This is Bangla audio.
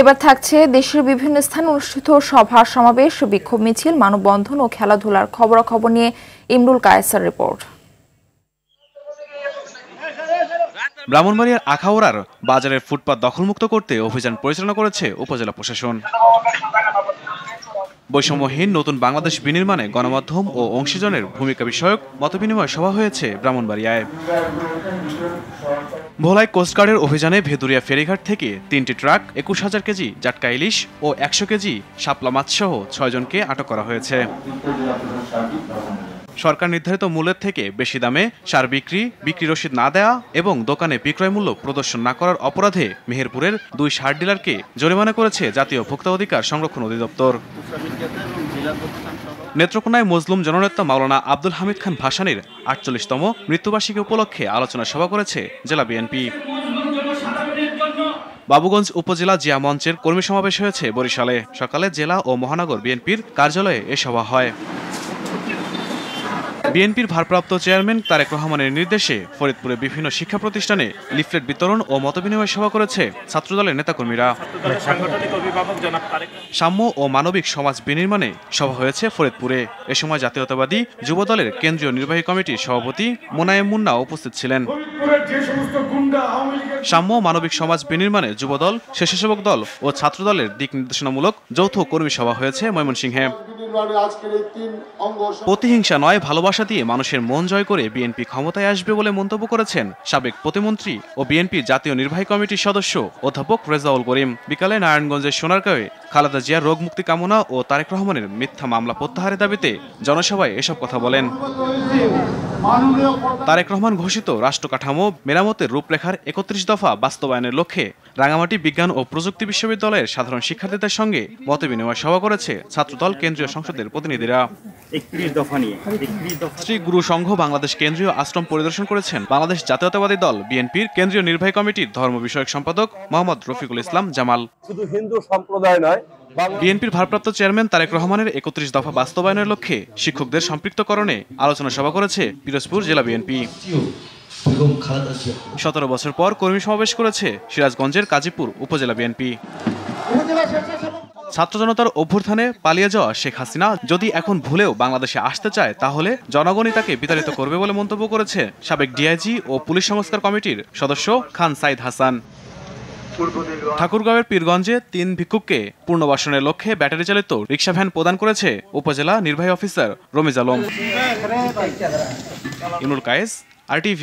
এবার থাকছে দেশের বিভিন্ন স্থানে অনুষ্ঠিত সভা সমাবেশ, বিক্ষোভ মিছিল, মানববন্ধন ও খেলাধুলার খবরাখবর নিয়ে ইমরুল কায়েসার রিপোর্ট। ব্রাহ্মণবাড়িয়ার আখাউড়ার বাজারের ফুটপাত দখলমুক্ত করতে অভিযান পরিচালনা করেছে উপজেলা প্রশাসন। বৈষম্যহীন নতুন বাংলাদেশ বিনির্মাণে গণমাধ্যম ও অংশীজনের ভূমিকা বিষয়ক মতবিনিময় সভা হয়েছে ব্রাহ্মণবাড়িয়ায়। ভোলায় কোস্টগার্ডের অভিযানে ভেদুরিয়া ফেরিঘাট থেকে ৩টি ট্রাক, ২১,০০০ কেজি জাটকা ইলিশ ও ১০০ কেজি শাপলা মাছসহ ৬ জনকে আটক করা হয়েছে। সরকার নির্ধারিত মূল্যের থেকে বেশি দামে সার বিক্রি রসিদ না দেয়া এবং দোকানে বিক্রয় মূল্য প্রদর্শন না করার অপরাধে মেহেরপুরের ২ সার ডিলারকে জরিমানা করেছে জাতীয় ভোক্তা অধিকার সংরক্ষণ অধিদপ্তর। নেত্রকোনায় মজলুম জননেতা মাওলানা আব্দুল হামিদ খান ভাসানীর ৪৮তম মৃত্যুবার্ষিকী উপলক্ষে আলোচনা সভা করেছে জেলা বিএনপি। বাবুগঞ্জ উপজেলা জিয়া মঞ্চের কর্মী সমাবেশ হয়েছে বরিশালে। সকালে জেলা ও মহানগর বিএনপির কার্যালয়ে এ সভা হয়। বিএনপির ভারপ্রাপ্ত চেয়ারম্যান তারেক রহমানের নির্দেশে ফরিদপুরে বিভিন্ন শিক্ষা প্রতিষ্ঠানে লিফলেট বিতরণ ও মতবিনিময় সভা করেছে ছাত্রদলের নেতাকর্মীরা। সাম্য ও মানবিক সমাজ বিনির্মাণে সভা হয়েছে ফরিদপুরে। এ সময় জাতীয়তাবাদী যুবদলের কেন্দ্রীয় নির্বাহী কমিটির সভাপতি মোনায়েম মুন্না উপস্থিত ছিলেন। সাম্য মানবিক সমাজ বিনির্মাণে যুবদল, স্বেচ্ছাসেবক দল ও ছাত্রদলের দিক নির্দেশনামূলক যৌথ কর্মী সভা হয়েছে ময়মনসিংহে। প্রতিহিংসা নয়, ভালোবাসা দিয়ে মানুষের মন জয় করে বিএনপি ক্ষমতায় আসবে বলে মন্তব্য করেছেন সাবেক প্রতিমন্ত্রী ও বিএনপির জাতীয় নির্বাহী কমিটির সদস্য অধ্যাপক রেজাউল করিম। বিকালে নারায়ণগঞ্জের সোনারগাঁওয়ে খালেদা জিয়ার রোগ মুক্তি কামনা ও তারেক রহমানের মিথ্যা মামলা প্রত্যাহারের দাবিতে জনসভায় এসব কথা বলেন। তারেক রহমান ঘোষিত রাষ্ট্র কাঠামো মেরামতের রূপরেখার ৩১ দফা বাস্তবায়নের লক্ষ্যে রাঙামাটি বিজ্ঞান ও প্রযুক্তি বিশ্ববিদ্যালয়ের সাধারণ শিক্ষার্থীদের সঙ্গে মতবিনিময় সভা করেছে ছাত্রদল কেন্দ্রীয় সংসদের প্রতিনিধিরা। শ্রী গুরু সংঘ বাংলাদেশ কেন্দ্রীয় আশ্রম পরিদর্শন করেছেন বাংলাদেশ জাতীয়তাবাদী দল বিএনপির কেন্দ্রীয় নির্বাহী কমিটির ধর্ম বিষয়ক সম্পাদক মোহাম্মদ রফিকুল ইসলাম জামাল। শুধু হিন্দু সম্প্রদায় নয়, বিএনপির ভারপ্রাপ্ত চেয়ারম্যান তারেক রহমানের ৩১ দফা বাস্তবায়নের লক্ষ্যে শিক্ষকদের সম্পৃক্তকরণে আলোচনা সভা করেছে পিরোজপুর জেলা বিএনপি। ১৭ বছর পর কর্মী সমাবেশ করেছে সিরাজগঞ্জের কাজীপুর উপজেলা বিএনপি। ছাত্র জনতার অভ্যুত্থানে পালিয়ে যাওয়া শেখ হাসিনা যদি এখন ভুলেও বাংলাদেশে আসতে চায় তাহলে জনগণই তাকে বিতাড়িত করবে বলে মন্তব্য করেছে সাবেক ডিআইজি ও পুলিশ সংস্কার কমিটির সদস্য খান সাইদ হাসান। ঠাকুরগাঁওয়ের পীরগঞ্জে ৩ ভিক্ষুককে পুনর্বাসনের লক্ষ্যে ব্যাটারি চালিত রিকশা ভ্যান প্রদান করেছে উপজেলা নির্বাহী অফিসার রমিজ আলম। ইমরুল কায়েস, RTV।